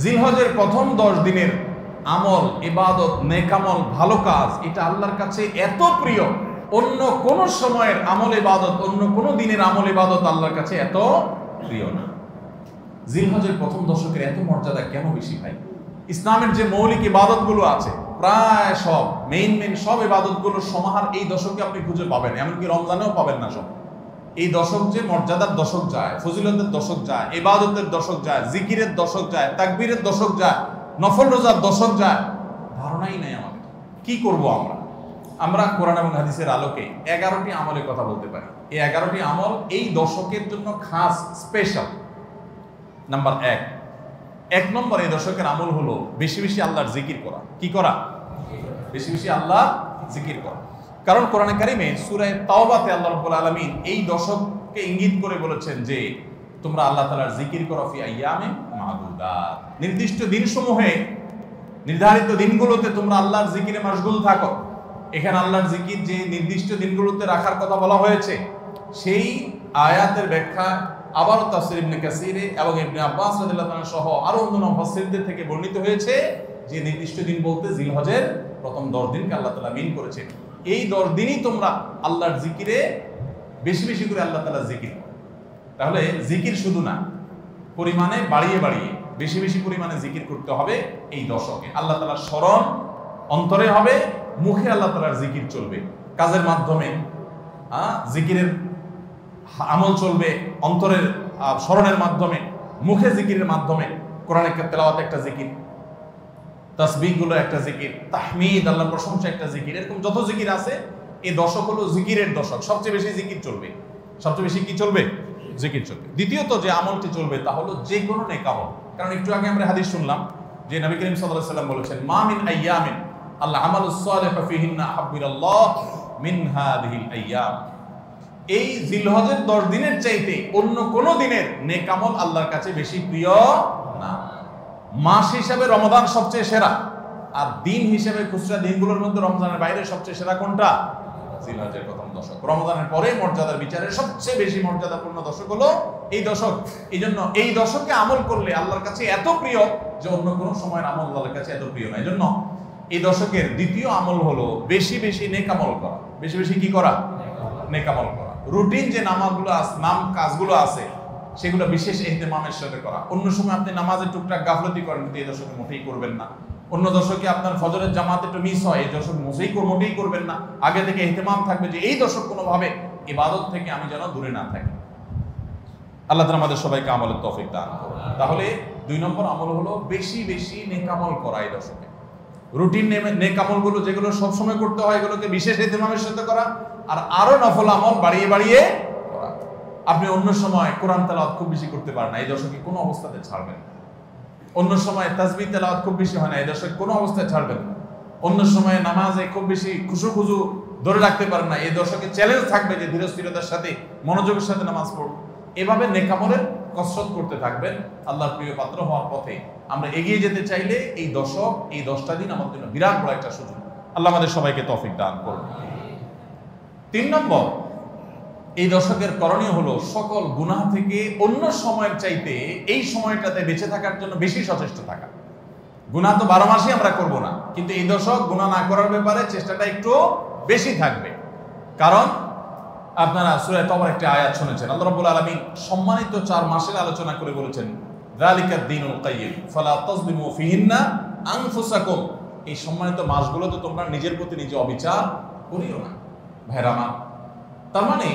জিলহজের প্রথম 10 দিনের আমল, ইবাদত, নেকামল, ভালো কাজ, এটা আল্লাহর কাছে এত প্রিয়, অন্য কোন সময়ের আমল ইবাদত, অন্য কোন দিনের আমল ইবাদত আল্লাহর কাছে এত প্রিয় না। জিলহজের প্রথম দশকের এত মর্যাদা কেন বেশি ভাই? ইসলামের যে মৌলিক ইবাদতগুলো আছে প্রায় সব মেইন সব ইবাদতগুলোর সমাহার এই দশকে আপনি খুঁজে পাবেন, এমনকি রমজানেও পাবেন না সব। এই দশক যে মর্যাদার দশক যায়, ফজিলতের দশক যায়, ইবাদতের দশক যায়, জিকিরের দশক যায়, তাকবীরের দশক যায়, নফল রোজার দশক যায়, ধারণাই নেই আমাদের। কি করব আমরা কোরআন এবং হাদিসের আলোকে 11টি আমলের কথা বলতে পারি। এই 11টি আমল এই দশকের জন্য খাস, স্পেশাল। নাম্বার 1 নম্বর এই দশকের আমল হলো বেশি বেশি আল্লাহর জিকির করা। কি করা? বেশি বেশি আল্লাহ জিকির করা। কারণ কোরআনে কারিমে সূরা তাওবাতে আল্লাহ রাব্বুল আলামিন এই দশককে ইঙ্গিত করে বলেছেন যে তোমরা আল্লাহ তাআলার জিকির করো ফি আইয়ামিন মাদুদাত, নির্দিষ্ট দিনসমূহে, নির্ধারিত দিনগুলোতে তোমরা আল্লাহর জিকিরে মাশগুল থাকো। এখানে আল্লাহর জিকির যে নির্দিষ্ট দিনগুলোতে রাখার কথা বলা হয়েছে, সেই আয়াতের ব্যাখ্যা আবার তাফসীর ইবনে কাসিরে এবং ইবনে আব্বাস রাদিয়াল্লাহু তাআলা সহ আরো অন্যান্য মুফাসসিরদের থেকে বর্ণিত হয়েছে যে নির্দিষ্ট দিন বলতে জিলহজের প্রথম 10 দিনকে আল্লাহ তাআলা মিন করেছেন। এই 10 দিনই তোমরা আল্লাহর জিকিরে বেশি বেশি করে আল্লাহ তাআলার জিকির করো। তাহলে জিকির শুধু না, পরিমাণে বাড়িয়ে বাড়িয়ে বেশি বেশি পরিমাণে জিকির করতে হবে এই দশকে। আল্লাহ তাআলার স্মরণ অন্তরে হবে, মুখে আল্লাহ তাআলার জিকির চলবে, কাজের মাধ্যমে জিকিরের আমল চলবে, অন্তরের স্মরণের মাধ্যমে, মুখে জিকিরের মাধ্যমে। কোরআনের তেলাওয়াত একটা জিকির, তাসবিহগুলো একটা জিকির, তাহমিদ আল্লাহর প্রশংসা একটা জিকির, এরকম যত জিকির আছে এই দশক হলো জিকিরের দশক। সবচেয়ে বেশি জিকির চলবে, সবচেয়ে বেশি কি চলবে? জিকির চলবে। দ্বিতীয়ত যে আমলটি চলবে তা হলো যে কোনো নেক আমল। কারণ একটু আগে আমরা হাদিস শুনলাম যে নবী করিম সাল্লাল্লাহু আলাইহি ওয়াসাল্লাম বলেছেন মা মিন আইয়ামিন আল্লাহ আমালুস সালিহু ফিহিন্না আহাব্বিলাল্লাহ মিন হাযিহিল আইয়াম। এই জিলহজের 10 দিনের চাইতে অন্য কোন দিনের নেক আমল আল্লাহর কাছে বেশি প্রিয় না। মাস হিসাবে রমজান সবচেয়ে সেরা, আর দিন হিসাবে খুচরা দিনগুলোর মধ্যে রমজানের বাইরে সবচেয়ে সেরা কোনটা? জিলহজের প্রথম দশক। রমজানের পরে মর্যাদার বিচারে সবচেয়ে বেশি মর্যাদাপূর্ণ দশক হলো এই দশক। এই জন্য এই দশকে আমল করলে আল্লাহর কাছে এত প্রিয় যে অন্য কোনো সময়ের আমল আল্লাহর কাছে এত প্রিয় না। এই জন্য এই দশকের দ্বিতীয় আমল হলো বেশি বেশি নেক আমল করা। বেশি বেশি কি করা? নেক আমল করা। রুটিন যে নামাজগুলো আছে, কাজগুলো আছে, সেগুলো বিশেষ ইহতিমামের সাথে করা। অন্য সময় আপনি নামাজের টুকটাক গাফলতি করেন, কিন্তু এই দশকে মোটেই করবেন না। অন্য দশকে আপনার ফজরের জামাত একটু মিস হয়, এই দশক মোটেই করবেন না। আগে থেকে ইহতিমাম থাকবে যে এই দশক কোনোভাবে ইবাদত থেকে আমি যেন দূরে না থাকি। আল্লাহ তাআলা আমাদের সবাইকে আমলের তৌফিক দান করুন। তাহলে 2 নম্বর আমল হলো বেশি বেশি নেক আমল করা এই দশকে। রুটিন নেক আমলগুলো যেগুলো সবসময় করতে হয় এগুলোকে বিশেষ ইহতিমামের সাথে করা, আর আরো নফল আমল বাড়িয়ে বাড়িয়ে করা। আপনি অন্য সময় কোরআন তেলাওয়াত খুব বেশি করতে পারেন না, এই দশকে কোনো অবস্থাতে ছাড়বেন না। অন্য সময় তাসবিহ তেলাওয়াত খুব বেশি হয় না, এই দশকে কোনো অবস্থায় ছাড়বেন না। অন্য সময় নামাজে খুব বেশি খুশু ধরে রাখতে পারেন না, এই দশকে চ্যালেঞ্জ থাকবে যে ধীরস্থিরতার সাথে মনোযোগের সাথে নামাজ পড়ুন। এভাবে নেক আমলের কসরত করতে থাকবেন আল্লাহর প্রিয় পাত্র হওয়ার পথে। আমরা এগিয়ে যেতে চাইলে এই দশক, এই 10টা দিন আমাদের জন্য বিরাট বড় একটা সুযোগ। আল্লাহ আমাদের সবাইকে তৌফিক দান করুন। 3 নম্বর এই দশকের করণীয় হলো সকল গুনাহ থেকে অন্য সময়ের চাইতে এই সময়টাতে বেঁচে থাকার জন্য বেশি সচেষ্ট থাকা। গুনাহ তো 12 মাসই আমরা করব না, কিন্তু এই দশক গুনাহ না করার ব্যাপারে চেষ্টাটা একটু বেশি থাকবে। কারণ আপনারা সূরা তাওবার একটা আয়াত শুনেছেন, আল্লাহ রাব্বুল আলামিন সম্মানিত 4 মাসের আলোচনা করে বলেছেন যালিকাদ দীনুল কাইয়্যিম ফালা তাজলিমু ফিহিন্না আনফুসাকুম। এই সম্মানিত মাসগুলোতে তোমরা নিজের প্রতি নিজে অবিচার করিও না। ভাইরা আমার, তার মানে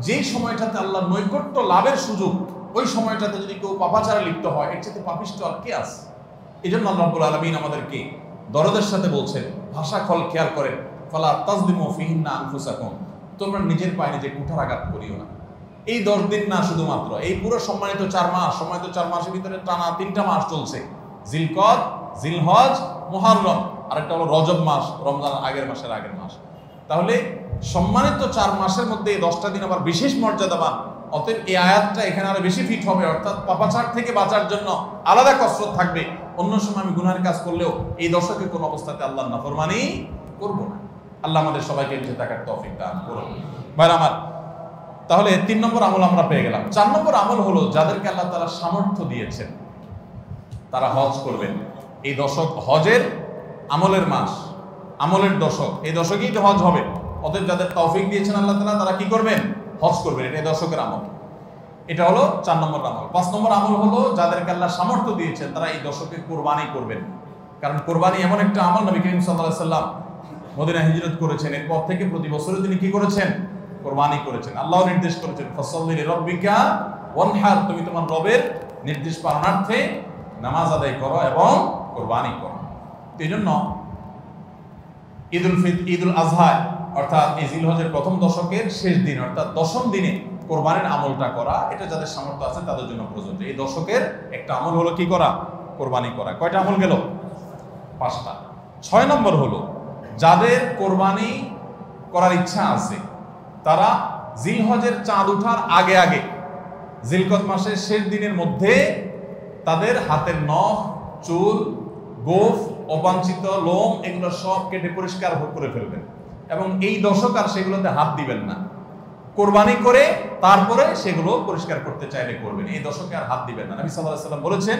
যেই সময়টাতে আল্লাহর নৈকট্য লাভের সুযোগ, ওই সময়টাতে যদি কেউ পাপাচারে লিপ্ত হয়, এর চেয়ে পাপিষ্ঠ আর কে আছে? এই জন্য আল্লাহ রাব্বুল আলামিন আমাদেরকে দরদের সাথে বলছেন, ভাষা খল খেয়াল করেন, ফালা তাজলিমু ফিহিন্না আনফুসাকুম, তোমরা নিজের পায়ে নিজে কুঠারাঘাত করিও না। এই 10 দিন না, শুধুমাত্র এই পুরো সম্মানিত 4 মাস, সম্মানিত 4 মাসের ভিতরে টানা 3টা মাস চলছে, জিলকদ, জিলহজ, মুহররম, আরেকটা হলো রজব মাস, রমজান আগের মাস। তাহলে সম্মানিত 4 মাসের মধ্যে এই 10টা দিন আবার বিশেষ মর্যাদাবান। অতএব এই আয়াতটা এখানে আরো বেশি ফিট হবে, অর্থাৎ পাপাচার থেকে বাঁচার জন্য আলাদা কসরত থাকবে। অন্য সময় আমি গুনাহের কাজ করলেও এই দশকে কোনো অবস্থাতে আল্লাহর নাফরমানি করব না। আল্লাহ আমাদের সবাইকে বেঁচে থাকার তৌফিক দান করুন। ভাইরা আমার, তাহলে 3 নম্বর আমল আমরা পেয়ে গেলাম। 4 নম্বর আমল হলো যাদেরকে আল্লাহ তাআলা সামর্থ্য দিয়েছেন, তারা হজ করবেন। এই দশক হজের আমলের মাস, আমলের দশক, এই দশকেই তো হজ হবে। অতএব যাদের তৌফিক দিয়েছেন আল্লাহ তাআলা, তারা কি করবেন? হজ করবেন। এটা এই দশকের আমল। এটা হলো 4 নম্বর আমল। 5 নম্বর আমল হলো যাদেরকে আল্লাহ সামর্থ্য দিয়েছেন তারা এই দশকে কোরবানি করবেন। কারণ কোরবানি এমন একটা আমল, নবী করিম সাল্লাল্লাহু আলাইহি সাল্লাম মদিনা হিজরত করেছেন, এরপর থেকে প্রতি বছরে তিনি কি করেছেন? কোরবানি করেছেন। আল্লাহ নির্দেশ করেছেন, ফাসাল্লি লিরাব্বিকা ওয়ানহার, তুমি তোমার রবের নির্দেশ পালনার্থে নামাজ আদায় করো এবং কোরবানি করো। এই জন্য ঈদুল আজহা অর্থাৎ এই জিলহজের প্রথম দশকের শেষ দিন অর্থাৎ 10ম দিনে কোরবানির আমলটা করা, এটা যাদের সামর্থ্য আছে তাদের জন্য প্রযোজ্য। এই দশকের একটা আমল হলো কি করা? কোরবানি করা। কয়টা আমল গেল? 5টা। 6 নম্বর হলো যাদের কোরবানি করার ইচ্ছা আছে তারা জিলহজের চাঁদ ওঠার আগে আগে জিলকদ মাসের শেষ দিনের মধ্যে তাদের হাতের নখ, চুল, গোফ, অবাঞ্ছিত লোম এগুলো সব কেটে পরিষ্কার করে ফেলবেন এবং এই দশক আর সেগুলোতে হাত দিবেন না। কোরবানি করে তারপরে সেগুলো পরিষ্কার করতে চাইলে করবেন, এই দশকে আর হাত দিবেন না। নবী সাল্লাল্লাহু আলাইহি ওয়াসাল্লাম বলেছেন,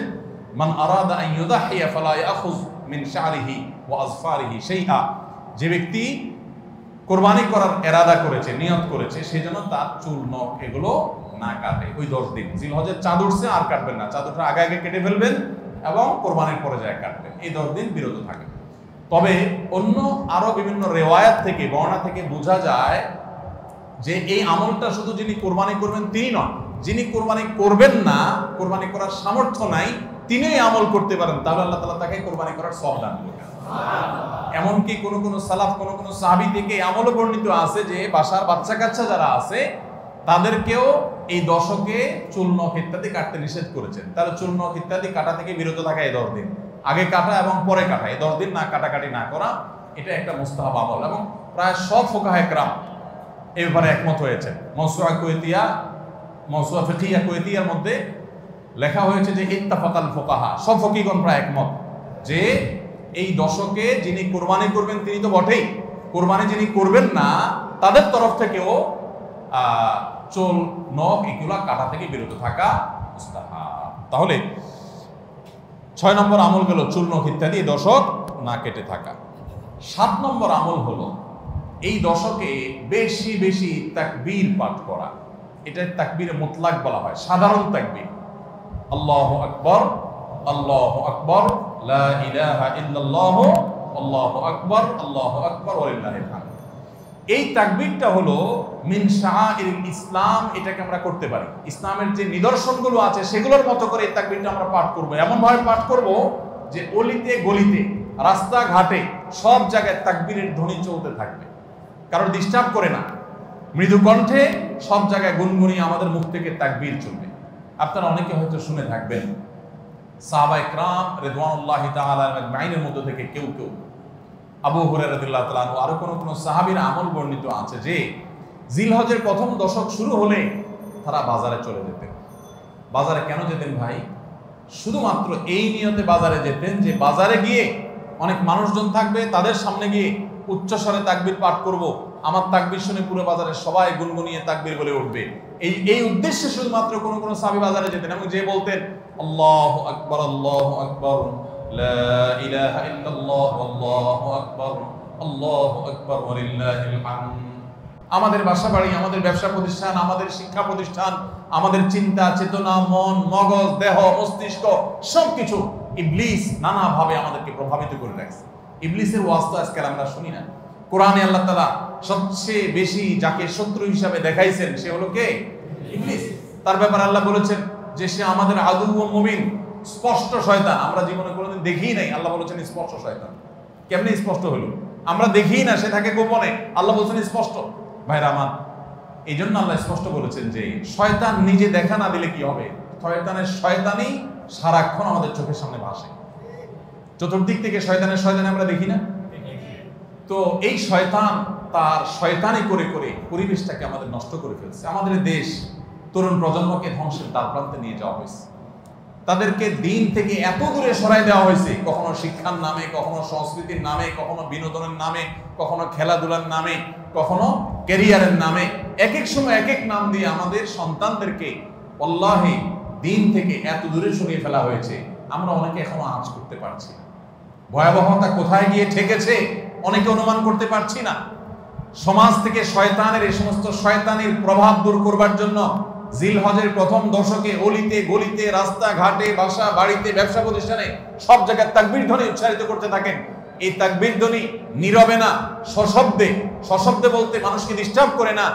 মান আরাদা আন ইউদাহিয়া ফালা ইয়াখুয মিন শা'রিহি ওয়া আযফারিহি শাইআ, যে ব্যক্তি কোরবানি করার ইরাদা করেছে, নিয়ত করেছে, সেজন্য তার চুল, নখ এগুলো না কাটে। ওই 10 দিন জিলহজের চাঁদ উঠছে আর কাটবেন না, চাঁদ ওঠার আগে আগে কেটে ফেলবেন এবং কোরবানির পরে যায় কাটবেন। এই 10 দিন বিরত থাকবেন। তবে অন্য আরো বিভিন্ন রিওয়ায়াত থেকে, বর্ণনা থেকে বোঝা যায় যে এই আমলটা শুধু যিনি কোরবানি করবেন তিনি নন, যিনি কোরবানি করবেন না, কোরবানি করার সামর্থ্য নাই, তিনি আমল করতে পারেন, তাহলে আল্লাহ তাআলা তাকে কোরবানি করার সওয়াব দান করবেন। এমনকি কোন কোন সালাফ, কোন কোন সাহাবী থেকে আমলও বর্ণিত আছে যে বাসার বাচ্চা কাচ্চা যারা আছে তাদেরকেও এই দশকে চুল, নখ ইত্যাদি কাটতে নিষেধ করেছেন। তাহলে চুল, নখ ইত্যাদি কাটা থেকে বিরত থাকা এই 10 দিন, আগে কাটা এবং পরে কাটা, এই 10 দিন না কাটাকাটি না করা, এটা একটা মুস্তাহাব আমল এবং প্রায় সব ফুকাহায়ে কেরাম এই ব্যাপারে একমত হয়েছে। মাওসুআ ফিকহিয়া কুয়েতিয়ার মধ্যে লেখা হয়েছে যে ইত্তাফাকাল ফুকাহা, সব ফকিহগণ প্রায় একমত যে এই দশকে যিনি কোরবানি করবেন তিনি তো বটেই, কোরবানি যিনি করবেন না তাদের তরফ থেকেও চুল, নখ এগুলা কাটা থেকে বিরত থাকা মুস্তাহাব। তাহলে 6 নম্বর আমল গেল চুল, নখ ইত্যাদি দশক না কেটে থাকা। 7 নম্বর আমল হলো এই দশকে বেশি বেশি তাকবীর পাঠ করা। এটা তাকবীরে মুতলাক বলা হয়, সাধারণ তাকবীর। আল্লাহু আকবার, আল্লাহু আকবার, লা ইলাহা ইল্লাল্লাহ, আল্লাহু আকবার, আল্লাহু আকবার ওয়া লিল্লাহিল হামদ। এই তাকবীরটা হলো মিন শাআইরিল ইসলাম, এটাকে আমরা করতে পারি। ইসলামের যে নিদর্শনগুলো আছে সেগুলোর মতো করে এই তাকবীরটা আমরা পাঠ করব। এমন ভাবে পাঠ করব যে অলিতে গলিতে, রাস্তাঘাটে সব জায়গায় তাকবীরের ধ্বনি চলতে থাকবে, কারোর ডিস্টার্ব করে না, মৃদু কণ্ঠে সব জায়গায় গুনগুনিয়ে আমাদের মুখ থেকে তাকবীর চলবে। আপনারা অনেকে হয়তো শুনে থাকবেন সাহাবায়ে কেরাম রিদওয়ানুল্লাহি তাআলা আজমাইনের মধ্য থেকে কেউ কেউ, আবু হুরায়রা রাদিয়াল্লাহু তাআলা আনহু, আরো কোন কোন সাহাবীর আমল বর্ণিত আছে যে জিলহজের প্রথম দশক শুরু হলে তারা বাজারে চলে যেতেন। বাজারে কেন যেতেন ভাই? শুধুমাত্র এই নিয়তে বাজারে যেতেন যে বাজারে গিয়ে অনেক মানুষজন থাকবে, তাদের সামনে গিয়ে উচ্চস্বরে তাকবীর পাঠ করব, আমার তাকবীর শুনে পুরো বাজারে সবাই গুনগুনিয়ে তাকবীর বলে উঠবে। এই উদ্দেশ্যে শুধুমাত্র কোন কোন সাহাবী বাজারে যেতেন এবং যে বলতেন আল্লাহু আকবার, আল্লাহু আকবার, লা ইলাহা ইল্লাল্লাহ, আল্লাহু আকবার, আল্লাহু আকবার ওয়া লিল্লাহিল হামদ। আমাদের বাসা বাড়ি, আমাদের ব্যবসা প্রতিষ্ঠান, আমাদের শিক্ষা প্রতিষ্ঠান, আমাদের চিন্তা চেতনা, মন, মগজ, দেহ, মস্তিষ্ক সবকিছু ইবলিস নানাভাবে আমাদেরকে প্রভাবিত করে রাখছে। ইবলিসের ওয়াজ তো আজকাল আমরা শুনি না। কোরআনে আল্লাহ তাআলা সবচেয়ে বেশি যাকে শত্রু হিসাবে দেখাইছেন সে হলো কে? ইবলিস। তার ব্যাপারে আল্লাহ বলেছেন যে সে আমাদের আদু ও মুবিন, স্পষ্ট শয়তান। আমরা জীবনে কোনোদিন দেখিই নাই, আল্লাহ বলেছেন স্পষ্ট শয়তান। কেমনে স্পষ্ট হলো? আমরা দেখিই না, সে থাকে গোপনে, আল্লাহ বলেছেন স্পষ্ট। ভাইরা আমার, এই জন্য আল্লাহ স্পষ্ট বলেছেন যে শয়তান নিজে দেখা না দিলে কি হবে? শয়তানের শয়তানি সারাক্ষণ আমাদের চোখের সামনে ভাসে, চতুর্দিক থেকে শয়তানি আমরা দেখি না? তো এই শয়তান তার শয়তানি করে করে পরিবেশটাকে আমাদের নষ্ট করে ফেলছে। আমাদের দেশ তরুণ প্রজন্মকে ধ্বংসের দ্বারপ্রান্তে নিয়ে যাওয়া হয়েছে, তাদেরকে দিন থেকে এত দূরে সরাই দেওয়া হয়েছে, কখনো শিক্ষার নামে, কখনো সংস্কৃতির নামে, কখনো বিনোদনের নামে, কখনো খেলাধুলার নামে, কখনো ক্যারিয়ারের নামে, এক এক সময় এক এক নাম দিয়ে আমাদের সন্তানদেরকে আল্লাহি দিন থেকে এত দূরে সরিয়ে ফেলা হয়েছে আমরা অনেকে এখনো আঁচ করতে পারছি না। ভয়াবহতা কোথায় গিয়ে ঠেকেছে অনেকে অনুমান করতে পারছি না। সমাজ থেকে শয়তানের এই সমস্ত শয়তানির প্রভাব দূর করবার জন্য জিলহজের প্রথম দশকে অলিতে গলিতে রাস্তাঘাটে বাসা বাড়িতে ব্যবসা প্রতিষ্ঠানে সব জায়গায় তাকবীর ধ্বনি উচ্চারিত করতে থাকেন। এই তাকবীর ধ্বনি নীরবে না, সশব্দে, সশব্দে বলতে মানুষকে ডিস্টার্ব করে না,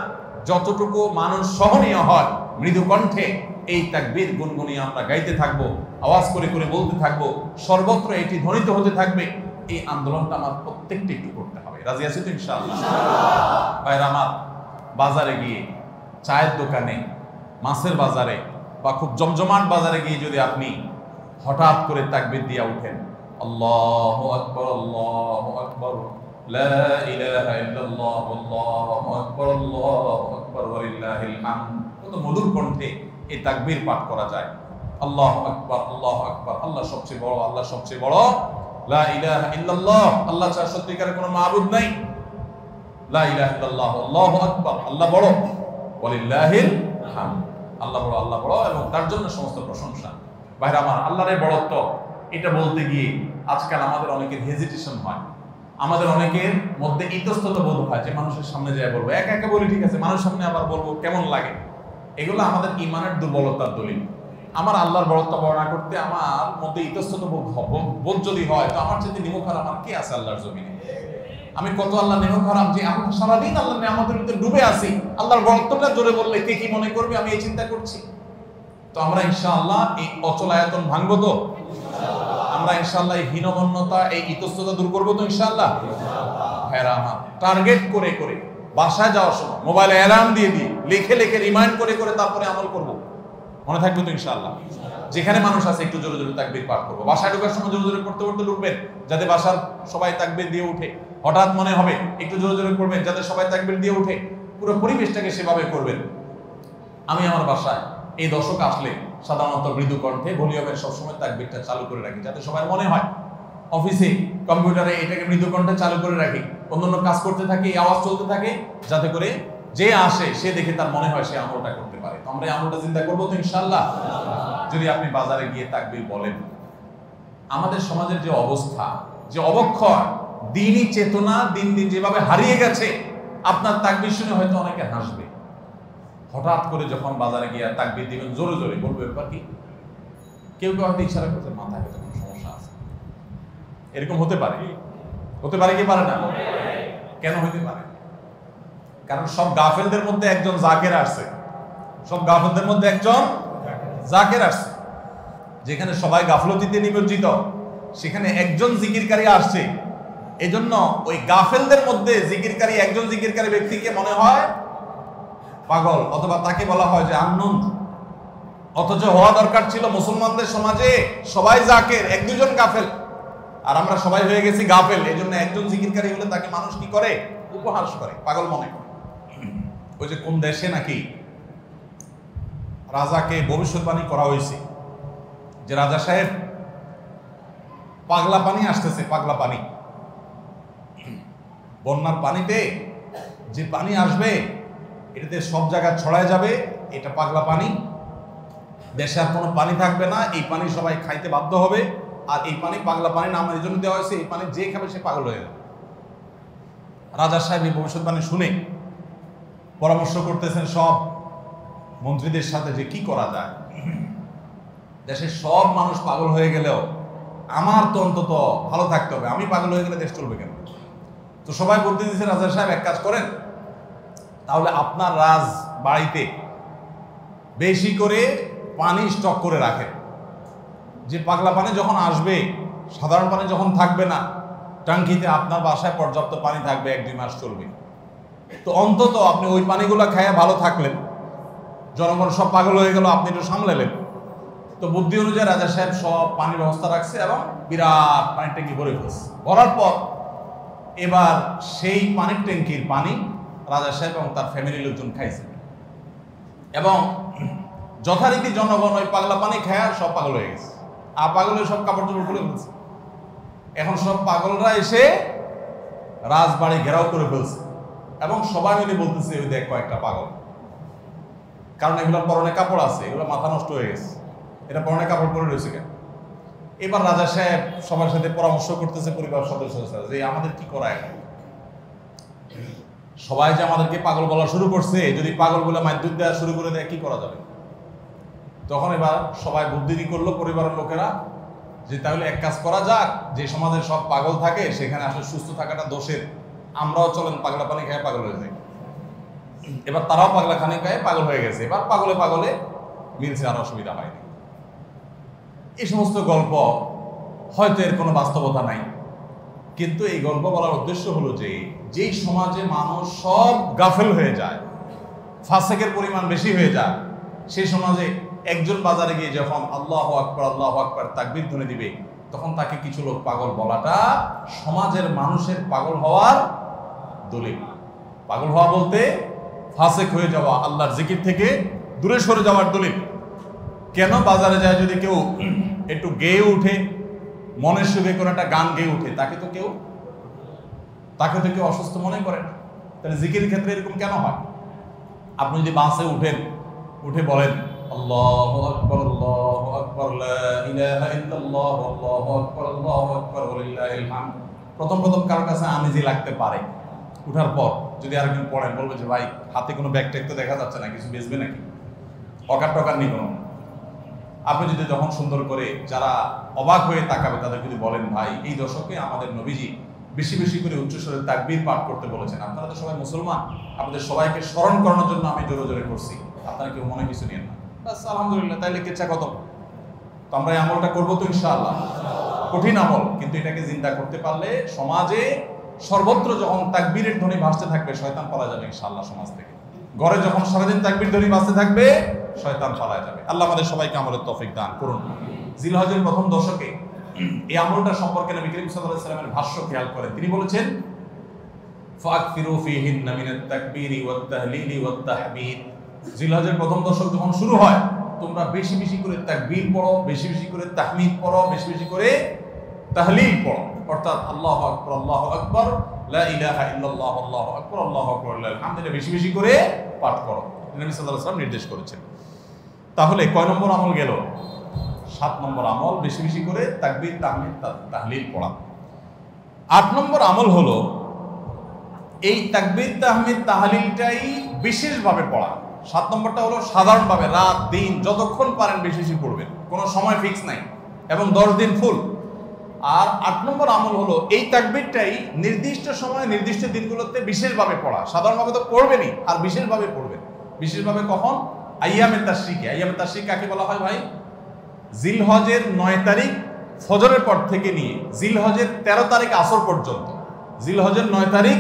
যতটুকু মানুষ সহনীয় হয় মৃদু কণ্ঠে এই তাকবীর গুনগুনিয়ে আমরা গাইতে থাকবো, আওয়াজ করে করে বলতে থাকবো, সর্বত্র এটি ধ্বনিত হতে থাকবে। এই আন্দোলনটা আমার প্রত্যেকটি একটু করতে হবে। রাজি আছি তো ইনশাআল্লাহ? ভাইরা আমার, বাজারে গিয়ে, চায়ের দোকানে, মাছের বাজারে বা খুব জমজমাট বাজারে গিয়ে যদি আপনি হঠাৎ করে তাকবীর দিয়ে উঠেন, আল্লাহু আকবার, আল্লাহু আকবার, লা ইলাহা ইল্লাল্লাহ, আল্লাহু আকবার, আল্লাহু আকবার, ওয়া লিল্লাহিল হামদ, কত মধুর কণ্ঠে এই তাকবীর পাঠ করা যায়। আল্লাহু আকবার, আল্লাহু আকবার, আল্লাহ সবচেয়ে বড়, আল্লাহ সবচেয়ে বড়, লা ইলাহা ইল্লাল্লাহ, আল্লাহ ছাড়া সত্যিকারের কোনো মাবুদ নাই, লা ইলাহা ইল্লাল্লাহ, আল্লাহু আকবার, আল্লাহ বড়, ওয়া লিল্লাহিল হামদ, আল্লাহ বড়, আল্লাহ বড় এবং তার জন্য সমস্ত প্রশংসা। ভাইরা আমার, আল্লাহর বড়ত্ব এটা বলতে গিয়ে আজকাল আমাদের অনেকের হেজিটেশন হয়, আমাদের অনেকের মধ্যে ইতস্তত বোধ হয় যে মানুষের সামনে যায় বলবো, একা একা বলি ঠিক আছে, মানুষের সামনে আবার বলবো কেমন লাগে। এগুলো আমাদের ইমানের দুর্বলতার দলিল। আমার আল্লাহর বড়ত্ব বর্ণনা করতে আমার মধ্যে ইতস্তত বোধ যদি হয়, তো আমার চেয়ে নিমুখ আমার কে আছে আল্লাহর জমিনে? আমি কত আল্লাহ নিমুখ হারাম যে আমি সারাদিন আল্লাহ আমাদের ভিতরে ডুবে আছি, আল্লাহর বড়ত্বটা জোরে বললে কে কি মনে করবে, আমি এই চিন্তা করছি। তো আমরা ইনশাআল্লাহ এই অচল আয়তন ভাঙবো তো, আমরা ইনশাআল্লাহ এই হীনমন্যতা, এই ইতস্ততা দূর করবো তো ইনশাআল্লাহ। ভাইরা আমার, টার্গেট করে করে বাসায় যাওয়ার সময় মোবাইলে অ্যালার্ম দিয়ে দিয়ে লিখে লিখে রিমাইন্ড করে করে তারপরে আমল করব, মনে থাকবে তো ইনশাআল্লাহ। যেখানে মানুষ আছে একটু জোরে জোরে তাকবীর পাঠ করবো, বাসায় ঢোকার সময় জোরে জোরে পড়তে পড়তে ঢুকবেন যাতে বাসার সবাই তাকবীর দিয়ে উঠে। হঠাৎ মনে হবে একটু জোরে জোরে পড়বেন যাতে সবাই তাকবীর দিয়ে উঠে। পুরো পরিবেশটাকে সেভাবে করবেন। আমি আমার বাসায় এই দশক আসলে সাধারণত মৃদু কণ্ঠে ভলিউমের সবসময় তাকবীরটা চালু করে রাখি যাতে সবার মনে হয়। অফিসে কম্পিউটারে এটাকে মৃদু কণ্ঠে চালু করে রাখি, অন্যান্য কাজ করতে থাকি, এই আওয়াজ চলতে থাকে যাতে করে যে আসে সে দেখে তার মনে হয় সে আমলটা করতে পারে। তো আমরা এই আমলটা চিন্তা করবো তো ইনশাআল্লাহ। যদি আপনি বাজারে গিয়ে তাকবীর বলেন, আমাদের সমাজের যে অবস্থা, যে অবক্ষয়, দ্বীনি চেতনা দিন দিন যেভাবে হারিয়ে গেছে, আপনার তাকবীর শুনে হয়তো অনেকে হাসবে। হঠাৎ করে যখন বাজারে গিয়ে তাকবীর দিবেন জোরে জোরে, বলবে ব্যাপার কি? কেউ কেউ হয়তো ইশারা করতে, মাথায় হয়তো কোনো সমস্যা আছে, এরকম হতে পারে। হতে পারে কি পারে না? কেন হতে পারে? কারণ সব গাফেলদের মধ্যে একজন জাকের আসছে, সব গাফেলদের মধ্যে একজন জাকের আসছে। যেখানে সবাই গাফলতিতে নিমজ্জিত, সেখানে একজন জিকিরকারী আসছে। এজন্য ওই গাফেলদের মধ্যে জিকিরকারী, একজন জিকিরকারী ব্যক্তিকে মনে হয় পাগল, অথবা তাকে বলা হয় যে আননোন। অথচ হওয়া দরকার ছিল মুসলমানদের সমাজে সবাই জাকের, এক দুজন গাফেল, আর আমরা সবাই হয়ে গেছি গাফেল। এই জন্য একজন জিকিরকারী হলে তাকে মানুষ কি করে? উপহাস করে, পাগল মনে করে। ওই যে কোন দেশে নাকি রাজাকে ভবিষ্যৎবাণী করা হয়েছে যে রাজা সাহেব পাগলা পানি আসতেছে, পাগলা পানি, বন্যার পানিতে যে পানি আসবে এটাতে সব জায়গায় ছড়ায় যাবে, এটা পাগলা পানি, দেশে আর কোনো পানি থাকবে না, এই পানি সবাই খাইতে বাধ্য হবে। আর এই পানি পাগলা পানি নাম এই জন্য দেওয়া হয়েছে, এই পানি যে খাবে সে পাগল হয়ে যাবে। রাজা সাহেব এই ভবিষ্যৎবাণী শুনে পরামর্শ করতেছেন সব মন্ত্রীদের সাথে যে কি করা যায়। দেশের সব মানুষ পাগল হয়ে গেলেও আমার তো অন্তত ভালো থাকতে হবে, আমি পাগল হয়ে গেলে দেশ চলবে কেন? তো সবাই বলতে দিচ্ছে রাজা সাহেব এক কাজ করেন, তাহলে আপনার রাজ বাড়িতে বেশি করে পানি স্টক করে রাখেন, যে পাগলা পানি যখন আসবে, সাধারণ পানি যখন থাকবে না, ট্যাঙ্কিতে আপনার বাসায় পর্যাপ্ত পানি থাকবে, 1-2 মাস চলবে। তো অন্তত আপনি ওই পানিগুলো খেয়ে ভালো থাকলেন, জনগণ সব পাগল হয়ে গেল, আপনি একটু সামলালেন। তো বুদ্ধি অনুযায়ী রাজা সাহেব সব পানির ব্যবস্থা রাখছে এবং বিরাট পানির ট্যাঙ্কি ভরে ফেলছে। ভরার পর এবার সেই পানির ট্যাঙ্কির পানি রাজা সাহেব এবং তার ফ্যামিলির লোকজন খাইছে এবং যথারীতি জনগণ ওই পাগলা পানি খায় সব পাগল হয়ে গেছে। আর পাগল হয়ে সব কাপড় চোপড় খুলে ফেলছে। এখন সব পাগলরা এসে রাজবাড়ি ঘেরাও করে ফেলছে এবং সবাই মিলে বলতেছে ওই দেখ কয়েকটা পাগল। কারণ এগুলোর পরনে কাপড় আছে, এগুলো মাথা নষ্ট হয়ে গেছে, এটা পরনে কাপড় পরে রয়েছে কেন? এবার রাজা সাহেব সবার সাথে পরামর্শ করতেছে পরিবার সদস্য যে আমাদের কি করা এখন, সবাই যে আমাদেরকে পাগল বলা শুরু করছে, যদি পাগল বলে মাইদুর দেওয়া শুরু করে দেয় কি করা যাবে। তখন এবার সবাই বুদ্ধি করলো পরিবারের লোকেরা যে তাহলে এক কাজ করা যাক, যে সমাজে সব পাগল থাকে সেখানে আসলে সুস্থ থাকাটা দোষের, আমরাও চলেন পাগলা পানি খায় পাগল হয়ে যাই। এবার তারাও পাগলা খানি খায় পাগল হয়ে গেছে, এবার পাগলে পাগলে মিলছে, আর অসুবিধা হয়নি। এই সমস্ত গল্প হয়তো এর কোনো বাস্তবতা নাই, কিন্তু এই গল্প বলার উদ্দেশ্য হলো যে যেই সমাজে মানুষ সব গাফেল হয়ে যায়, ফাসেকের পরিমাণ বেশি হয়ে যায়, সেই সমাজে একজন বাজারে গিয়ে যখন আল্লাহু আকবার তাকবীর ধ্বনি দিবে, তখন তাকে কিছু লোক পাগল বলাটা সমাজের মানুষের পাগল হওয়ার দলিল। পাগল হওয়া বলতে ফাসেক হয়ে যাওয়া, আল্লাহর জিকির থেকে দূরে সরে যাওয়ার দলিল। কেন বাজারে যায় যদি কেউ একটু গেয়ে উঠে, মনের সুখে কোনো একটা গান গেয়ে উঠে, তাকে তো কেউ অসুস্থ মনে করে না। তাহলে জিকির ক্ষেত্রে এরকম কেন হয়? আপনি যদি বাসে উঠেন, উঠে বলেন আল্লাহু আকবার লা ইলাহা ইল্লাল্লাহ আল্লাহু আকবার ওয়ালিল্লাহিল হামদ, প্রথম কারোর কাছে আনিজি লাগতে পারে। উঠার পর যদি আরেকজন পড়েন, বলবে যে ভাই হাতে কোনো ব্যাগ ট্যাগ তো দেখা যাচ্ছে না, কিছু বেচবে নাকি, অকার টকার নেই কোনো। আপনি যদি তখন সুন্দর করে যারা অবাক হয়ে তাকাবে তাদের যদি বলেন ভাই এই দশকে আমাদের নবীজি বেশি বেশি করে উচ্চস্বরে তাকবীর পাঠ করতে বলেছেন, আপনারা তো সবাই মুসলমান, আপনাদের সবাইকে স্মরণ করানোর জন্য আমি জোরে জোরে করছি, আপনারা কেউ মনে কিছু নিয়েন না, বাস আলহামদুলিল্লাহ, তাইলে কেচ্ছা কত। তো আমরা এই আমলটা করবো তো ইনশাআল্লাহ, কঠিন আমল, কিন্তু এটাকে জিন্দা করতে পারলে সমাজে সর্বত্র যখন তাকবীরের ধ্বনি ভাসতে থাকবে শয়তান পালা যাবে ইনশাআল্লাহ সমাজ থেকে। ঘরে যখন সারাদিন তাকবীর ধ্বনি ভাসতে থাকবে শয়তান পালা যাবে। আল্লাহ আমাদের সবাইকে আমলের তৌফিক দান করুন। জিলহজের প্রথম দশকে এই আমলটা সম্পর্কে নবী করিম সাল্লাল্লাহু আলাইহি ওয়াসাল্লামের ভাষ্য খেয়াল করেন। তিনি বলেছেন ফাকফিরু ফীহিন্না মিনাত তাকবীরি ওয়াত তাহলিলি ওয়াত তাহমিদ। জিলহজের প্রথম দশক যখন শুরু হয় তোমরা বেশি বেশি করে তাকবীর পড়ো, বেশি বেশি করে তাহমিদ পড়ো, বেশি বেশি করে তাহলিল পড়ো, অর্থাৎ আল্লাহু আকবার লা ইলাহা ইল্লাল্লাহ আল্লাহু আকবার লিল্লাহিল হামদ, এটা বেশি বেশি করে পাঠ করো, নবী সাল্লাল্লাহু আলাইহি ওয়াসাল্লাম নির্দেশ করেছেন। তাহলে কয় নম্বর আমল গেল? 7 নম্বর আমল, বেশি বেশি করে তাকবীর তাহমিদ তাহলিল পড়া। 8 নম্বর আমল হলো এই তাকবীর তাহমিদ তাহলিলটাই বিশেষভাবে পড়া। 7 নম্বরটা হলো সাধারণভাবে রাত দিন যতক্ষণ পারেন বেশি বেশি পড়বেন, কোনো সময় ফিক্স নাই, এবং 10 দিন ফুল। আর 8 নম্বর আমল হলো এই তাকবীরটাই নির্দিষ্ট সময় নির্দিষ্ট দিনগুলোতে বিশেষভাবে পড়া। সাধারণভাবে তো পড়বেনই, আর বিশেষভাবে পড়বেন। বিশেষভাবে কখন? আইয়ামে তাশরিকে। আইয়ামে তাশরিক কাকে বলা হয় ভাই? জিলহজের 9 তারিখ ফজরের পর থেকে নিয়ে জিলহজের 13 তারিখ আসর পর্যন্ত, জিলহজের 9 তারিখ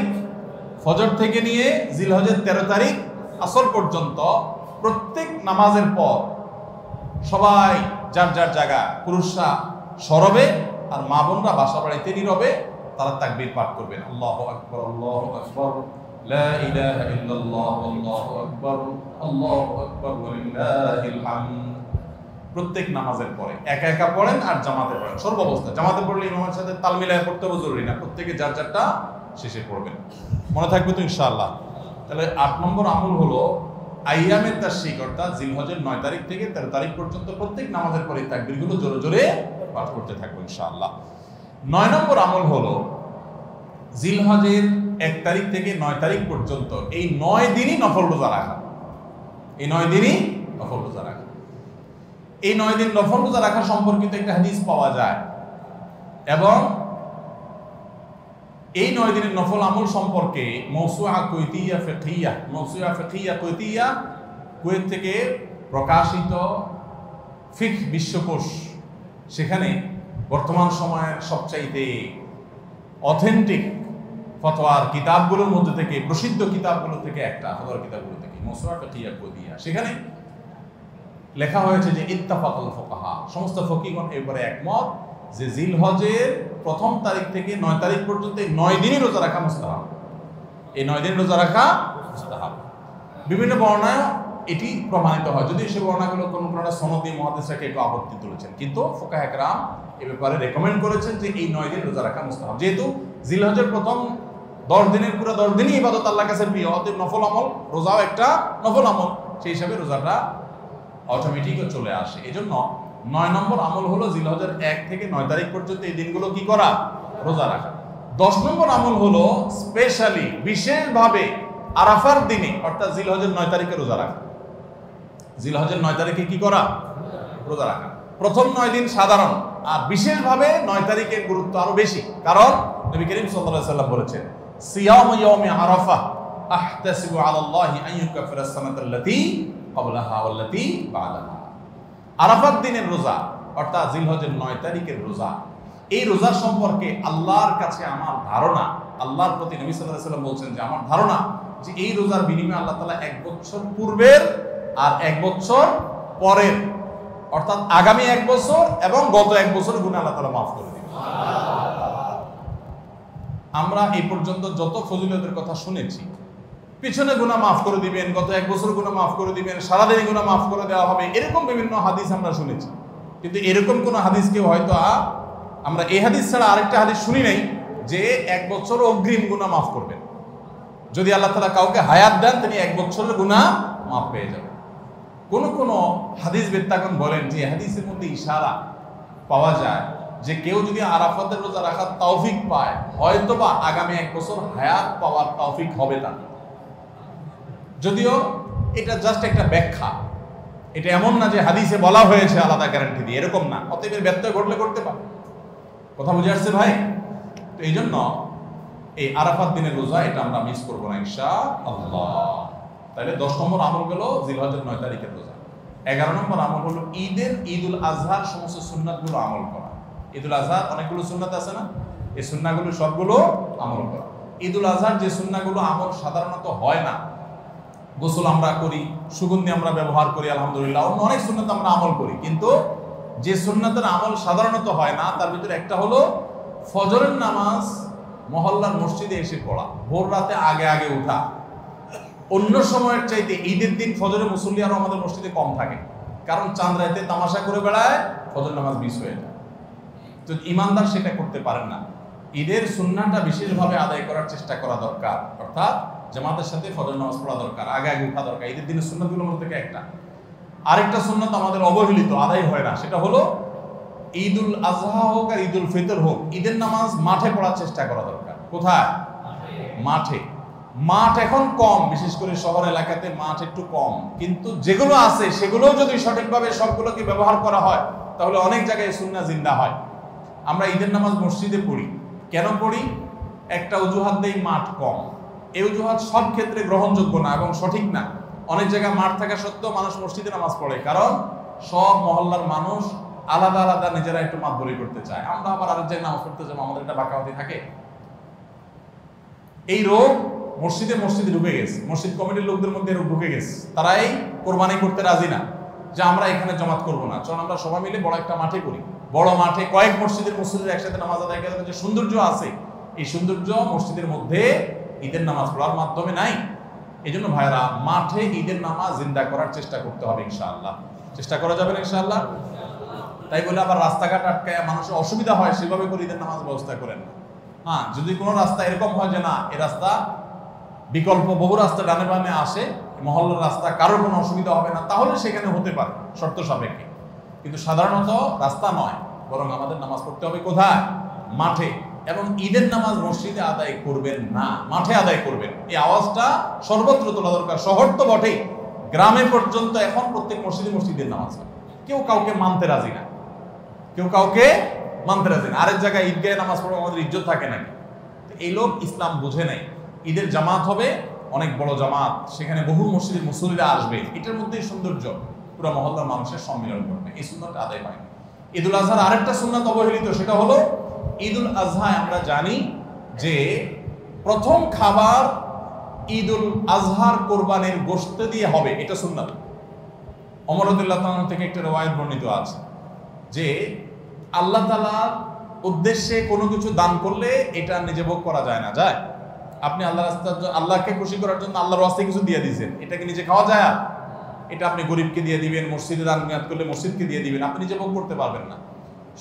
ফজর থেকে নিয়ে জিলহজের 13 তারিখ আসর পর্যন্ত প্রত্যেক নামাজের পর সবাই যার যার জায়গা, পুরুষরা সরবে আর মা বোনরা বাসা বাড়িতে নীরবে তারা তাকবীর পাঠ করবেন। আল্লাহু আকবার লা ইলাহা ইল্লাল্লাহ আল্লাহু আকবার ওয়ালিল্লাহিল হামদ। প্রত্যেক নামাজের পরে একা একা পড়েন আর জামাতে পড়েন, সর্বাবস্থায়। জামাতে পড়লে ইমামের সাথে তাল মিলায় পড়তে হবে জরুরি না, প্রত্যেকে যার যারটা শেষে পড়বেন। মনে থাকবে তো ইনশাআল্লাহ। তাহলে 8 নম্বর আমল হলো আইয়ামে তাশরিক, অর্থাৎ জিলহজের 9 তারিখ থেকে 13 তারিখ পর্যন্ত প্রত্যেক নামাজের পরে তাকবীরগুলো জোরে জোরে পাঠ করতে থাকবো ইনশাআল্লাহ। 9 নম্বর আমল হলো জিলহজের 1 তারিখ থেকে 9 তারিখ পর্যন্ত এই 9 দিনই নফল রোজা রাখা। এই 9 দিনই নফল রোজা রাখা। এই 9 দিন নফল রোজা রাখা সম্পর্কিত একটা হাদিস পাওয়া যায়, এবং এই 9 দিনের নফল আমল সম্পর্কে মওসুআ ফিকহিয়া কুয়েতিয়া, কুয়েত থেকে প্রকাশিত ফিকহ বিশ্বকোষ, সেখানে বর্তমান সময়ের সবচাইতে অথেন্টিক ফতোয়ার কিতাবগুলোর মধ্যে থেকে, প্রসিদ্ধ কিতাবগুলো থেকে একটা, ফতোয়ার কিতাবগুলো থেকে মওসুআ ফিকহিয়া কুয়েতিয়া, সেখানে লেখা হয়েছে যে ইত্তাফাকাল ফুকাহা, সমস্ত ফকিহগণ এবারে একমত যে জিলহজের 1 তারিখ থেকে 9 তারিখ পর্যন্ত এই 9 দিনই রোজা রাখা মুস্তাহাব। এই 9 দিন রোজা রাখা মুস্তাহাব। বিভিন্ন বর্ণনায় এটি প্রমাণিত হয়, যদি সে বর্ণনাগুলো কোনটা সনদি মুহাদ্দিসরা একটু আপত্তি তুলেছেন, কিন্তু ফুকাহা কেরাম এ ব্যাপারে রেকমেন্ড করেছেন যে এই 9 দিন রোজা রাখা মুস্তাহাব। যেহেতু জিলহজের প্রথম 10 দিনের পুরো 10 দিনই ইবাদত আল্লাহর কাছে প্রিয়, অতএব নফল আমল, রোজাও একটা নফল আমল, সেই হিসাবে রোজাটা অটোমেটিকও চলে আসে। এজন্য 9 নম্বর আমল হলো জিলহজের 1 থেকে 9 তারিখ পর্যন্ত এই দিনগুলো কি করা? রোজা রাখা। 10 নম্বর আমল হলো স্পেশালি বিশেষভাবে আরাফার দিনে অর্থাৎ জিলহজের 9 তারিখে রোজা রাখা। জিলহজের 9 তারিখে কি করা? রোজা রাখা। প্রথম 9 দিন সাধারণ, আর বিশেষভাবে 9 তারিখের গুরুত্ব আরো বেশি, কারণ নবী করিম সাল্লাল্লাহু আলাইহি ওয়াসাল্লাম বলেছেন সিয়াম ইয়াউমি আরাফা আহতাসিবু আলাল্লাহি আন ইউকাফিরা আস-সানাতাল্লাতী ক্বাবলাহা ওয়াল্লাতী বা'দাহা। আরাফাত দিনের রোজা অর্থাৎ জিলহজের 9 তারিখের রোজা, এই রোজা সম্পর্কে আল্লাহর কাছে আমার ধারণা, আল্লাহর প্রতি নবী সাল্লাল্লাহু আলাইহি ওয়াসাল্লাম বলছেন যে আমার ধারণা যে এই রোজার বিনিময়ে আল্লাহ তাআলা 1 বছর পূর্বের আর 1 বছর পরের অর্থাৎ আগামী 1 বছর এবং গত 1 বছরের গুনাহ আল্লাহ তাআলা মাফ করে দিবেন। আমরা এই পর্যন্ত যত ফজিলতের কথা শুনেছি, পিছনে গুনাহ মাফ করে দিবেন, গত 1 বছর গুনাহ মাফ করে দিবেন, সারাদিন গুনাহ মাফ করে দেওয়া হবে, এরকম বিভিন্ন হাদিস আমরা শুনেছি। কিন্তু এরকম কোন হাদিস কেউ হয়তো আমরা এই হাদিস ছাড়া আরেকটা হাদিস শুনি নাই যে 1 বছর অগ্রিম গুনাহ মাফ করবেন। যদি আল্লাহ তাআলা কাউকে হায়াত দেন তিনি 1 বছরের গুনাহ মাফ পেয়ে যাবেন। কোন কোন হাদিস বেত্তাগণ বলেন যে হাদিসের মধ্যে ইশারা পাওয়া যায় যে কেউ যদি আরাফাতের রোজা রাখার তৌফিক পায় হয়তোবা আগামী 1 বছর হায়াত পাওয়ার তৌফিক হবে তার। যদিও এটা জাস্ট একটা ব্যাখ্যা, এটা এমন না যে হাদিসে বলা হয়েছে আলাদা গ্যারান্টি দিয়ে, এরকম না। অতএব ব্যত্যয় ঘটলে করতে পারে। কথা বুঝে আসছে ভাই? তো এই জন্য এই আরাফাত দিনের রোজা এটা আমরা মিস করবো না ইনশাআল্লাহ। তাহলে 10 নম্বর আমল হলো জিলহজের 9 তারিখের রোজা। 11 নম্বর আমল হলো ঈদুল আজহার সমস্ত সুন্নাতগুলো আমল করা। ঈদুল আজহার অনেকগুলো সুন্নাত আছে না, এই সুন্নাহগুলো সবগুলো আমল করা। ঈদুল আজহার যে সুন্নাহগুলো আমল সাধারণত হয় না, গোসল আমরা করি, সুগন্ধি আমরা ব্যবহার করি, আলহামদুলিল্লাহ, অন্য অনেক সুন্নাত আমরা আমল করি, কিন্তু যে সুন্নাতের আমল সাধারণত হয় না তার ভিতরে একটা হলো ফজরের নামাজ মহল্লার মসজিদে এসে পড়া, ভোর রাতে আগে আগে উঠা। অন্য সময়ের চাইতে ঈদের দিন ফজরের মুসল্লি আরো আমাদের মসজিদে কম থাকে, কারণ চাঁদ রাতে তামাশা করে বেড়ায়, ফজর নামাজ মিস হয়ে যায়। তো ইমানদার সেটা করতে পারেন না। ঈদের সুন্নাহটা বিশেষভাবে আদায় করার চেষ্টা করা দরকার, অর্থাৎ জামাতের সাথে ফজর নামাজ পড়া দরকার, আগে আগে উঠা দরকার। ঈদের দিনের সুন্নাতগুলোর মধ্যে থেকে একটা। আরেকটা সুন্নাত আমাদের অবহেলিত, আদায় হয় না, সেটা হলো ঈদুল আজহা হোক আর ঈদুল ফিতর হোক, ঈদের নামাজ মাঠে পড়ার চেষ্টা করা দরকার। কোথায়? মাঠে। মাঠ এখন কম, বিশেষ করে শহর এলাকাতে মাঠ একটু কম, কিন্তু যেগুলো আছে সেগুলো যদি সঠিকভাবে সবগুলোকে ব্যবহার করা হয় তাহলে অনেক জায়গায় সুন্নাহ জিন্দা হয়। আমরা ঈদের নামাজ মসজিদে পড়ি, কেন পড়ি? একটা অজুহাত দেই, মাঠ কম। এই অজুহাত সব ক্ষেত্রে গ্রহণযোগ্য না এবং সঠিক না। অনেক জায়গায় মাঠ থাকা সত্ত্বেও মানুষ মসজিদে নামাজ পড়ে, কারণ সব মহল্লার মানুষ আলাদা আলাদা নিজেরা একটু মাতবরি করতে চায়। আমরা আবার আরেক জায়গায় নামাজ পড়তে যাবো, আমাদের একটা বাঁকাওয়াতি থাকে। এই রোগ মসজিদে ঢুকে গেছে, মসজিদ কমিটির লোকদের মধ্যে রোগ ঢুকে গেছে। তারাই কোরবানি করতে রাজি না, যে আমরা এখানে জমাত করবো না, চল আমরা সবাই মিলে বড় একটা মাঠে করি। বড় মাঠে কয়েক মসজিদের মুসল্লিরা একসাথে নামাজ আদায় করার যে সৌন্দর্য আছে, এই সৌন্দর্য মসজিদের মধ্যে ঈদের নামাজ পড়ার মাধ্যমে নাই। এই জন্য ভাইরা মাঠে ঈদের নামাজ জিন্দা করার চেষ্টা করতে হবে ইনশাআল্লাহ। চেষ্টা করা যাবে না ইনশাআল্লাহ? তাই বলে আবার রাস্তাঘাট আটকায় মানুষের অসুবিধা হয় সেভাবে করে ঈদের নামাজ ব্যবস্থা করেন না। হ্যাঁ, যদি কোনো রাস্তা এরকম হয় যে না, এই রাস্তা বিকল্প বহু রাস্তা ডানে বামে আসে, মহল্লার রাস্তা, কারোর কোনো অসুবিধা হবে না, তাহলে সেখানে হতে পারে শর্ত সাপেক্ষে। কিন্তু সাধারণত রাস্তা নয়, বরং আমাদের নামাজ পড়তে হবে কোথায়? মাঠে। এবং ঈদের নামাজ মসজিদে আদায় করবেন না, মাঠে আদায় করবেন। এই আওয়াজটা সর্বত্র তোলা দরকার। শহর তো বটেই, গ্রামে পর্যন্ত এখন প্রত্যেক মসজিদের নামাজ হয়। কেউ কাউকে মানতে রাজি না, আরেক জায়গায় ঈদগাহে নামাজ পড়ে আমাদের ইজ্জত থাকে নাকি? এই লোক ইসলাম বুঝে নাই। ঈদের জামাত হবে, অনেক বড় জামাত, সেখানে বহু মসজিদের মুসল্লিরা আসবে, এটার মধ্যেই সৌন্দর্য, পুরো মহল্লার মানুষের সম্মিলন করবে। এই সুন্নাতটা আদায় হয় না। ঈদুল আজহার আরেকটা সুন্নাত অবহেলিত, সেটা হলো ঈদুল আজহায় আমরা জানি যে প্রথম খাবার ঈদুল আজহার কোরবানির গোশত দিয়ে হবে, এটা সুন্নাত। ওমর রাদিয়াল্লাহু তাআলা থেকে একটা রওয়ায়াত বর্ণিত আছে যে আল্লাহ তাআলার উদ্দেশ্যে কোনো কিছু দান করলে এটা নিজে ভোগ করা যায় না। যায়? আপনি আল্লাহকে খুশি করার জন্য আল্লাহর ওয়াস্তে কিছু দিয়ে দিয়েছেন, এটাকে নিজে খাওয়া যায়? এটা আপনি গরিবকে দিয়ে দিবেন, মসজিদে দান নিয়াত করলে মসজিদকে দিয়ে দিবেন, আপনি নিজে ভোগ করতে পারবেন না।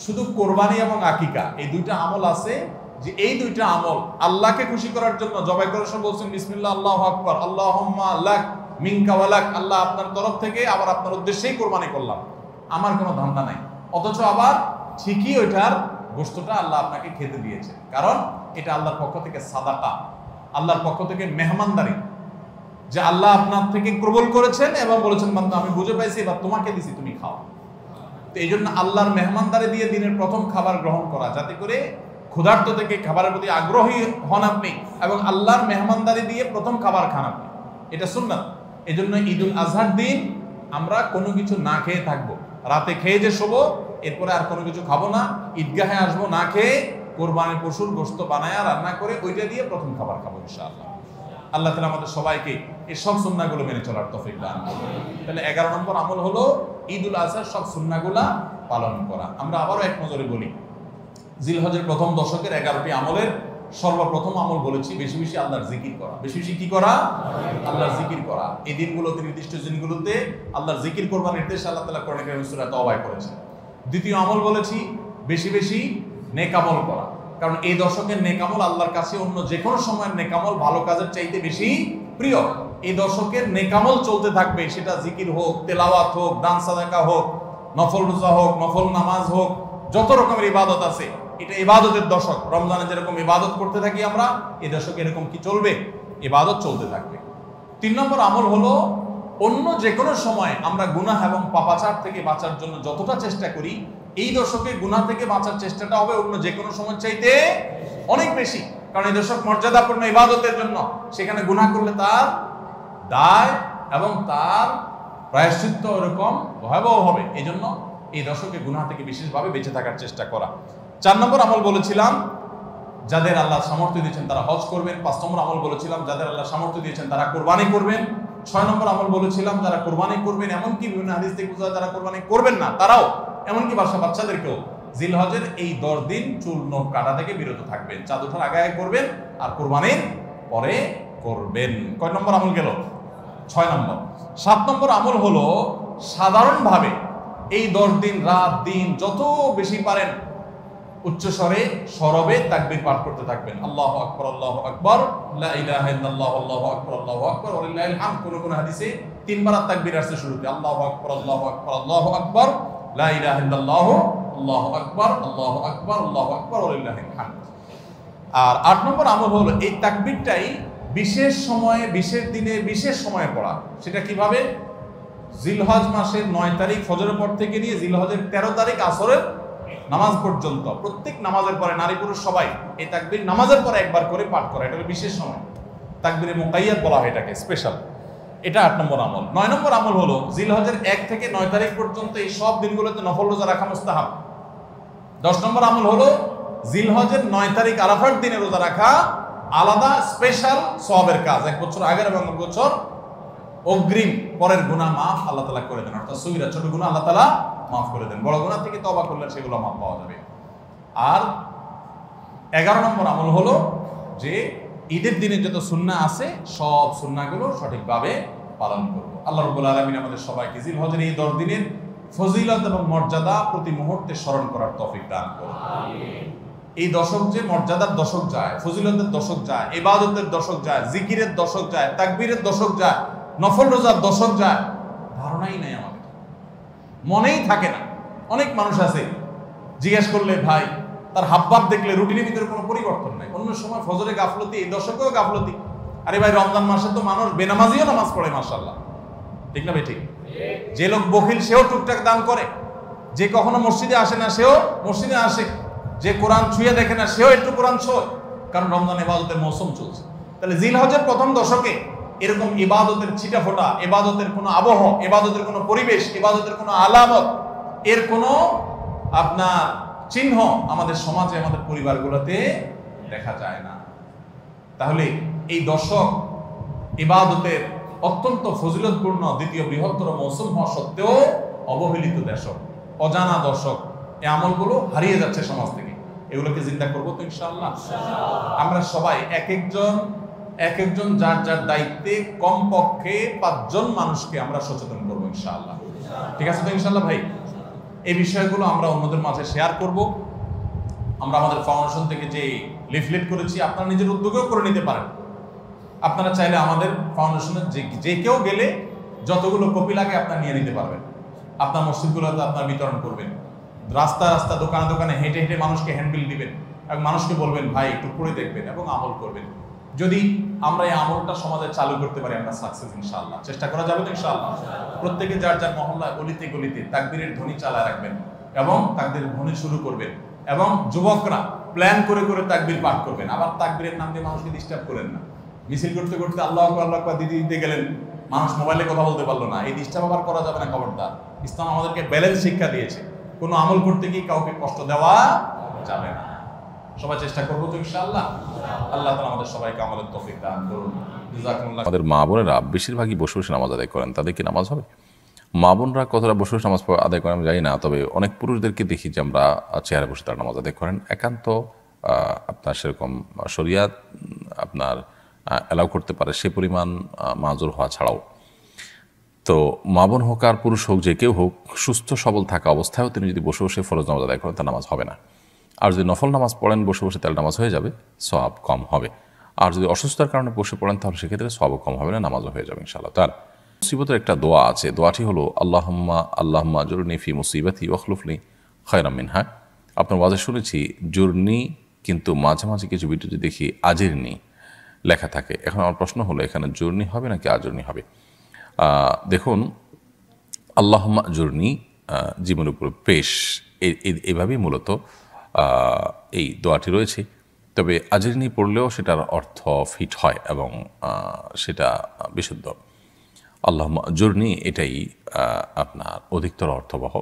শুধু কোরবানি এবং আকিকা এই দুইটা আমল আছে, যে এই দুইটা আমল আল্লাহকে খুশি করার জন্য জবাই করার সময় বলছেন বিসমিল্লাহ আল্লাহু আকবার, আল্লাহুম্মা লাক মিনকা ওয়া লাক, আল্লাহ আপনার তরফ থেকে আবার আপনার উদ্দেশ্যেই কোরবানি করলাম, আমার কোনো ধান্দা নাই। অথচ আবার ঠিকই ওইটার গোশতটা আল্লাহ আপনাকে খেতে দিয়েছে, কারণ এটা আল্লাহর পক্ষ থেকে সাদাকা, আল্লাহর পক্ষ থেকে মেহমানদারি, যে আল্লাহ আপনার থেকে কবুল করেছেন এবং বলেছেন বান্দা আমি বুঝে পাইছি এবার তোমাকে দিছি, তুমি খাও। তো এই জন্য আল্লাহর মেহমানদারি দিয়ে দিনের প্রথম খাবার গ্রহণ করা, যাতে করে ক্ষুধার্ত থেকে খাবারের প্রতি আগ্রহী হন আপনি এবং আল্লাহর মেহমানদারি দিয়ে প্রথম খাবার খান আপনি, এটা সুন্নাত। এই জন্য ঈদুল আজহার দিন আমরা কোনো কিছু না খেয়ে থাকবো, রাতে খেয়ে যে শোবো, এরপরে আর কোনো কিছু খাবো না, ঈদগাহে আসবো না খেয়ে, কোরবানির পশুর গোশত বানায়া রান্না করে ওইটা দিয়ে প্রথম খাবার খাবো ইনশাআল্লাহ। আল্লাহ তাআলা আমাদের সবাইকে এই সব সুন্নাহগুলো মেনে চলার তৌফিক দান করুন। তাহলে 11 নম্বর আমল হলো ঈদুল আজহার সব সুন্নাহগুলা পালন করা। আমরা আবারও এক নজরে বলি, জিলহজের প্রথম দশকের 11টি আমলের সর্বপ্রথম আমল বলেছি বেশি বেশি আল্লাহর জিকির করা। বেশি বেশি কি করা? আল্লাহর জিকির করা। এই দিনগুলোতে, নির্দিষ্ট দিনগুলোতে আল্লাহর জিকির করবার নির্দেশ আল্লাহ তাআলা কোরআন কারীমে সূরা তাওবায় করেছেন। দ্বিতীয় আমল বলেছি বেশি বেশি নেক আমল করা, কারণ এই দশকের নেক আমল আল্লাহর কাছে অন্য যে কোনো সময়ের নেক আমল ভালো কাজের চাইতে বেশি প্রিয়। এই দশকের নেক আমল চলতে থাকবে, সেটা জিকির হোক, তেলাওয়াত হোক, দান সাদাকা হোক, নফল রোজা হোক, নফল নামাজ হোক, যত রকমের ইবাদত আছে, এটা ইবাদতের দশক। রমজানে যেরকম ইবাদত করতে থাকি আমরা, এই দশকে এরকম কি চলবে? ইবাদত চলতে থাকবে। 3 নম্বর আমল হলো অন্য যে কোনো সময় আমরা গুনাহ এবং পাপাচার থেকে বাঁচার জন্য যতটা চেষ্টা করি, এই দশকে গুনাহ থেকে বাঁচার চেষ্টাটা হবে অন্য যে কোনো সময় চাইতে অনেক বেশি, কারণ এই দশক মর্যাদাপূর্ণ ইবাদতের জন্য। সেখানে গুনাহ করলে তার দায় এবং তার প্রায়শ্চিত্ত এরকম ভয়াবহ হবে। এই জন্য এই দশকে গুনাহ থেকে বিশেষভাবে বেঁচে থাকার চেষ্টা করা। 4 নম্বর আমল বলেছিলাম যাদের আল্লাহ সামর্থ্য দিয়েছেন তারা হজ করবেন। 5 নম্বর আমল বলেছিলাম যাদের আল্লাহ সামর্থ্য দিয়েছেন তারা কোরবানি করবেন। 6 নম্বর আমল বলেছিলাম যারা কোরবানি করবেন, এমনকি বিভিন্ন হাদিস থেকে বোঝা যায় যারা কোরবানি করবেন না তারাও, এমনকি বাচ্চাদেরকেও জিলহজের এই 10 দিন চুল নখ কাটা থেকে বিরত থাকবেন। চাঁদ ওঠার আগে আগে করবেন আর কোরবানির পরে করবেন। কয় নম্বর আমল গেল? 6 নম্বর। 7 নম্বর আমল হলো সাধারণভাবে এই 10 দিন রাত দিন যত বেশি পারেন উচ্চস্বরে সরবে তাকবীর পাঠ করতে থাকবেন। আল্লাহু আকবার, আল্লাহু আকবার, লা ইলাহা ইল্লাল্লাহ, আল্লাহু আকবার, আল্লাহু আকবার, ওয়া লিল্লাহিল হামদ। কোন হাদিসে 3 বার তাকবীর আসছে শুরুতে, আল্লাহু আকবার, আল্লাহু আকবার, আল্লাহু আকবার, লা ইলাহা ইল্লাল্লাহ, আল্লাহু আকবার, আল্লাহু আকবার, আল্লাহু আকবার, ওয়া লিল্লাহিল হামদ। আর 8 নম্বর আমল হলো এই তাকবীরটাই বিশেষ সময়ে, বিশেষ দিনে, বিশেষ সময়ে পড়া। সেটা কিভাবে? জিলহজ মাসের 9 তারিখ ফজরের পর থেকে নিয়ে জিলহজের 13 তারিখ আসরের নামাজ পর্যন্ত প্রত্যেক নামাজের পরে নারী পুরুষ সবাই এই তাকবীর নামাজের পরে একবার করে পাঠ করা। এটা হলো বিশেষ সময়, তাকবীরে মুকাইয়াদ বলা হয় এটাকে, স্পেশাল। এটা 8 নম্বর আমল। 9 নম্বর আমল হলো জিলহজের 1 থেকে 9 তারিখ পর্যন্ত এই সব দিনগুলোতে নফল রোজা রাখা মুস্তাহাব। 10 নম্বর আমল হলো জিলহজের 9 তারিখ আরাফার দিনে রোজা রাখা আলাদা স্পেশাল সওয়াবের কাজ। 1 বছর আগের এবং 1 বছর অগ্রিম পরের গুনাহ মাফ আল্লাহ তাআলা করে দেন, অর্থাৎ সগীরা ছোট গুনাহ আল্লাহ তাআলা মাফ করে দেন, বড় গুনাহ থেকে তওবা করলে সেগুলো মাফ পাওয়া যাবে। আর 11 নম্বর আমল হলো যে ঈদের দিনে যত সুন্নাহ আছে সব সুন্নাহগুলো সঠিকভাবে পালন করব। আল্লাহ রাব্বুল আলামিন আমাদের সবাইকে জিলহজের এই 10 দিনের ফজিলত এবং মর্যাদা প্রতি মুহূর্তে স্মরণ করার তৌফিক দান করুন। আমিন। এই দশক যে মর্যাদার দশক যায়, ফজিলতের দশক যায়, ইবাদতের দশক যায়, জিকিরের দশক যায়, তাকবীরের দশক যায়, নফল রোজার দশক যায়, ধারণাই নাই আমাদের, মনেই থাকে না। অনেক মানুষ আছে জিজ্ঞেস করলে ভাই তার হাবভাব দেখলে রুটিনের ভিতরে কোনো পরিবর্তন নাই। অন্য সময় ফজরে গাফলতি, এই দশকেও গাফলতি। আরে ভাই রমজান মাসে তো মানুষ বেনামাজিও নামাজ পড়ে, মাশাআল্লাহ, ঠিক না ভাই? ঠিক। যে লোক বখিল সেও টুকটাক দান করে, যে কখনো মসজিদে আসে না সেও মসজিদে আসে, যে কোরআন ছুঁয়ে দেখে না সেও একটু কোরআন ছোঁয়, কারণ রমজান ইবাদতের মৌসুম চলছে। তাহলে জিলহজের প্রথম দশকে এরকম ইবাদতের ছিটাফোঁটা, ইবাদতের কোনো আবহ, ইবাদতের কোনো পরিবেশ, ইবাদতের কোনো আলামত, এর কোনো আপনার চিহ্ন আমাদের সমাজে, আমাদের পরিবারগুলোতে দেখা যায় না। তাহলে এই দশক ইবাদতের অত্যন্ত ফজিলতপূর্ণ দ্বিতীয় বৃহত্তর মৌসুম হওয়া সত্ত্বেও অবহেলিত দশক, অজানা দশক। এই আমলগুলো হারিয়ে যাচ্ছে সমাজ থেকে। এগুলোকে জিন্দা করবো তো ইনশাআল্লাহ। আমরা সবাই এক একজন যার যার দায়িত্বে কমপক্ষে 5 জন মানুষকে আমরা সচেতন করবো ইনশাআল্লাহ। ঠিক আছে তো ইনশাআল্লাহ ভাই? এই বিষয়গুলো আমরা অন্যদের মাঝে শেয়ার করব। আমরা আমাদের ফাউন্ডেশন থেকে যে লিফলেট করেছি আপনারা নিজের উদ্যোগেও করে নিতে পারেন। আপনারা চাইলে আমাদের ফাউন্ডেশনের যে কেউ গেলে যতগুলো কপি লাগে আপনারা নিয়ে নিতে পারবেন, আপনার মসজিদগুলোতে আপনারা বিতরণ করবেন। রাস্তা রাস্তা দোকানে দোকানে হেঁটে হেঁটে মানুষকে হ্যান্ডবিল দিবেন এবং মানুষকে বলবেন ভাই একটু পড়ে দেখবেন এবং আমল করবেন। যদি আমরা এই আমলটা সমাজে চালু করতে পারি আমরা সাকসেস ইনশাআল্লাহ। চেষ্টা করা যাবে তো ইনশাআল্লাহ। প্রত্যেকে যার যার মহল্লায় গলিতে গলিতে তাকবীরের ধ্বনি চালায় রাখবেন এবং তাকবীরের ধ্বনি শুরু করবেন এবং যুবকরা প্ল্যান করে করে তাকবীর পাঠ করবেন। আবার তাকবীরের নাম দিয়ে মানুষকে ডিস্টার্ব করেন না। মিছিল করতে করতে আল্লাহু আকবার আল্লাহু আকবার দিতে দিতে গেলেন, মানুষ মোবাইলে কথা বলতে পারলো না, এই ডিস্টার্ব আবার করা যাবে না, খবরদার। ইসলাম আমাদেরকে ব্যালেন্স শিক্ষা দিয়েছে, কোনো আমল করতে গিয়ে কাউকে কষ্ট দেওয়া যাবে না। সবাই চেষ্টা করবো তো ইনশাআল্লাহ। আল্লাহ তাআলা আমাদের সবাইকে আমলের তৌফিক দান করুন। জাযাকুমুল্লাহ। আমাদের মা বোনেরা বেশিরভাগই বসে বসে নামাজ আদায় করেন, তাদের কি নামাজ হবে? মা বোনরা কতটা বসে বসে নামাজ আদায় করেন আমি জানি না, তবে অনেক পুরুষদেরকে দেখি যে আমরা চেয়ারে বসে তারা নামাজ আদায় করেন। একান্ত আপনার সেরকম শরিয়াত আপনার অ্যালাউ করতে পারে সে পরিমাণ মাজুর হওয়া ছাড়াও, তো মা বোন হোক আর পুরুষ হোক, যে কেউ হোক, সুস্থ সবল থাকা অবস্থায়ও তিনি যদি বসে বসে ফরজ নামাজ আদায় করেন তার নামাজ হবে না। আর যদি নফল নামাজ পড়েন বসে বসে তাহলে নামাজ হয়ে যাবে, সওয়াব কম হবে। আর যদি অসুস্থতার কারণে বসে পড়েন তাহলে সেক্ষেত্রে সওয়াবও কম হবে না, নামাজও হয়ে যাবে ইনশাআল্লাহ। তার মুসিবতের একটা দোয়া আছে, দোয়াটি হলো আল্লাহুম্মা জুরনি ফি মুসিবাতি ওয়াখলুফনি খায়রাম মিনহা। আপনার ওয়াজে শুনেছি জুরনি, কিন্তু মাঝে মাঝে কিছু ভিডিওতে দেখি আজিরনি লেখা থাকে। এখন আমার প্রশ্ন হলো এখানে জুরনি হবে নাকি আজরনি হবে? দেখুন, আল্লাহুম্মা আজুরনি জীবনের উপর পেশ, এইভাবেই মূলত এই দোয়াটি রয়েছে। তবে আজরিনি পড়লেও সেটার অর্থ ফিট হয় এবং সেটা বিশুদ্ধ। আল্লাহুম্মা আজুরনি এটাই আপনার অধিকতর অর্থবহ।